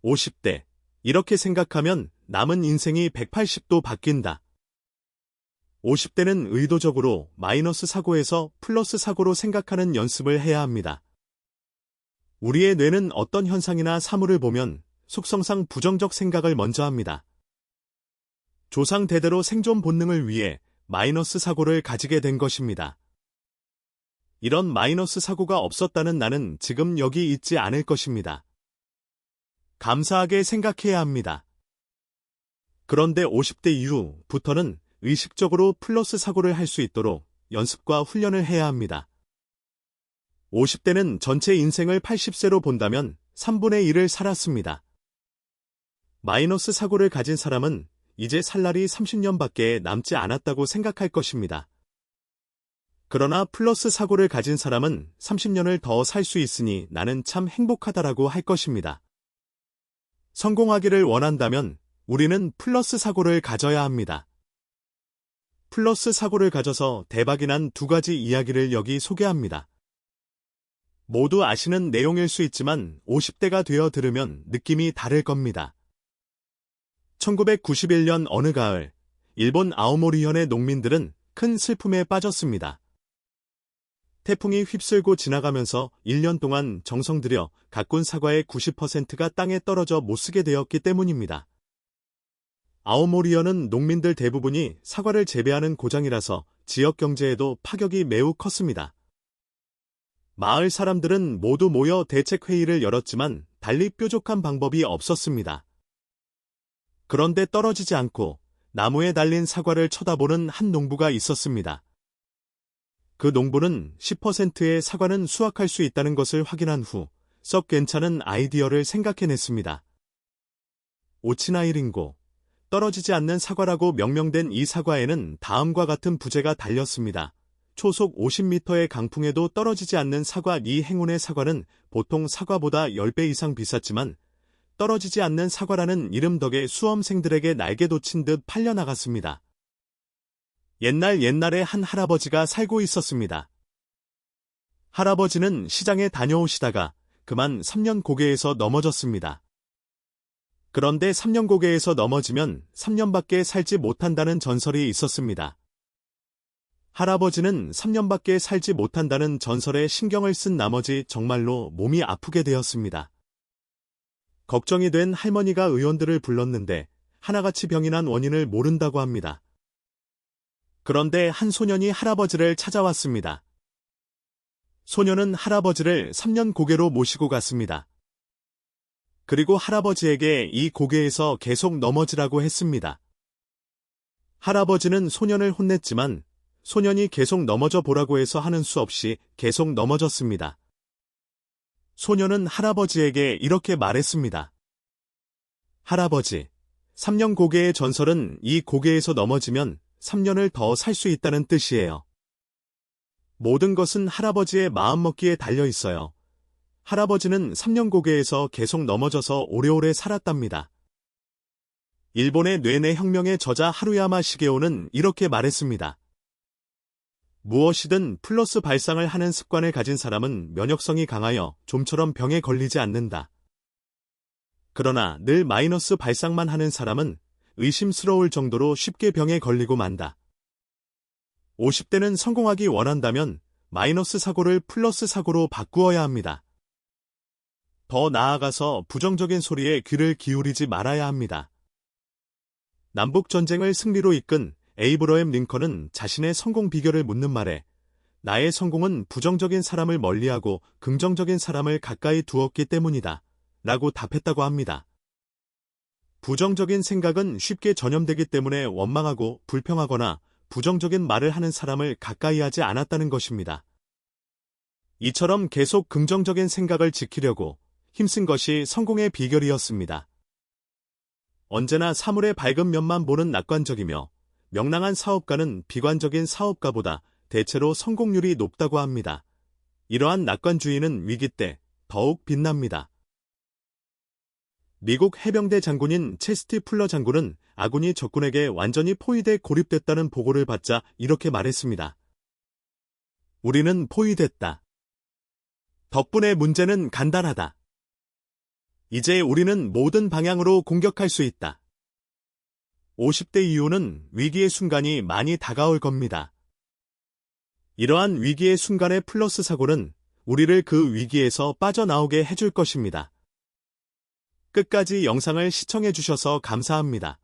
50대. 이렇게 생각하면 남은 인생이 180도 바뀐다. 50대는 의도적으로 마이너스 사고에서 플러스 사고로 생각하는 연습을 해야 합니다. 우리의 뇌는 어떤 현상이나 사물을 보면 속성상 부정적 생각을 먼저 합니다. 조상 대대로 생존 본능을 위해 마이너스 사고를 가지게 된 것입니다. 이런 마이너스 사고가 없었다는 나는 지금 여기 있지 않을 것입니다. 감사하게 생각해야 합니다. 그런데 50대 이후부터는 의식적으로 플러스 사고를 할 수 있도록 연습과 훈련을 해야 합니다. 50대는 전체 인생을 80세로 본다면 3분의 1을 살았습니다. 마이너스 사고를 가진 사람은 이제 살 날이 30년밖에 남지 않았다고 생각할 것입니다. 그러나 플러스 사고를 가진 사람은 30년을 더 살 수 있으니 나는 참 행복하다라고 할 것입니다. 성공하기를 원한다면 우리는 플러스 사고를 가져야 합니다. 플러스 사고를 가져서 대박이 난 두 가지 이야기를 여기 소개합니다. 모두 아시는 내용일 수 있지만 50대가 되어 들으면 느낌이 다를 겁니다. 1991년 어느 가을, 일본 아오모리현의 농민들은 큰 슬픔에 빠졌습니다. 태풍이 휩쓸고 지나가면서 1년 동안 정성 들여 가꾼 사과의 90%가 땅에 떨어져 못쓰게 되었기 때문입니다. 아오모리현은 농민들 대부분이 사과를 재배하는 고장이라서 지역 경제에도 파격이 매우 컸습니다. 마을 사람들은 모두 모여 대책회의를 열었지만 달리 뾰족한 방법이 없었습니다. 그런데 떨어지지 않고 나무에 달린 사과를 쳐다보는 한 농부가 있었습니다. 그 농부는 10%의 사과는 수확할 수 있다는 것을 확인한 후 썩 괜찮은 아이디어를 생각해냈습니다. 오치나이링고, 떨어지지 않는 사과라고 명명된 이 사과에는 다음과 같은 부제가 달렸습니다. 초속 50m의 강풍에도 떨어지지 않는 사과. 이 행운의 사과는 보통 사과보다 10배 이상 비쌌지만 떨어지지 않는 사과라는 이름 덕에 수험생들에게 날개 돋친 듯 팔려나갔습니다. 옛날에 한 할아버지가 살고 있었습니다. 할아버지는 시장에 다녀오시다가 그만 3년 고개에서 넘어졌습니다. 그런데 3년 고개에서 넘어지면 3년밖에 살지 못한다는 전설이 있었습니다. 할아버지는 3년밖에 살지 못한다는 전설에 신경을 쓴 나머지 정말로 몸이 아프게 되었습니다. 걱정이 된 할머니가 의원들을 불렀는데 하나같이 병이 난 원인을 모른다고 합니다. 그런데 한 소년이 할아버지를 찾아왔습니다. 소년은 할아버지를 3년 고개로 모시고 갔습니다. 그리고 할아버지에게 이 고개에서 계속 넘어지라고 했습니다. 할아버지는 소년을 혼냈지만 소년이 계속 넘어져 보라고 해서 하는 수 없이 계속 넘어졌습니다. 소년은 할아버지에게 이렇게 말했습니다. 할아버지, 3년 고개의 전설은 이 고개에서 넘어지면 3년을 더 살 수 있다는 뜻이에요. 모든 것은 할아버지의 마음먹기에 달려 있어요. 할아버지는 3년 고개에서 계속 넘어져서 오래오래 살았답니다. 일본의 뇌내 혁명의 저자 하루야마 시게오는 이렇게 말했습니다. 무엇이든 플러스 발상을 하는 습관을 가진 사람은 면역성이 강하여 좀처럼 병에 걸리지 않는다. 그러나 늘 마이너스 발상만 하는 사람은 의심스러울 정도로 쉽게 병에 걸리고 만다. 50대는 성공하기 원한다면 마이너스 사고를 플러스 사고로 바꾸어야 합니다. 더 나아가서 부정적인 소리에 귀를 기울이지 말아야 합니다. 남북전쟁을 승리로 이끈 에이브러햄 링컨은 자신의 성공 비결을 묻는 말에 나의 성공은 부정적인 사람을 멀리하고 긍정적인 사람을 가까이 두었기 때문이다 라고 답했다고 합니다. 부정적인 생각은 쉽게 전염되기 때문에 원망하고 불평하거나 부정적인 말을 하는 사람을 가까이 하지 않았다는 것입니다. 이처럼 계속 긍정적인 생각을 지키려고 힘쓴 것이 성공의 비결이었습니다. 언제나 사물의 밝은 면만 보는 낙관적이며 명랑한 사업가는 비관적인 사업가보다 대체로 성공률이 높다고 합니다. 이러한 낙관주의는 위기 때 더욱 빛납니다. 미국 해병대 장군인 체스티 풀러 장군은 아군이 적군에게 완전히 포위돼 고립됐다는 보고를 받자 이렇게 말했습니다. 우리는 포위됐다. 덕분에 문제는 간단하다. 이제 우리는 모든 방향으로 공격할 수 있다. 50대 이후는 위기의 순간이 많이 다가올 겁니다. 이러한 위기의 순간의 플러스 사고는 우리를 그 위기에서 빠져나오게 해줄 것입니다. 끝까지 영상을 시청해 주셔서 감사합니다.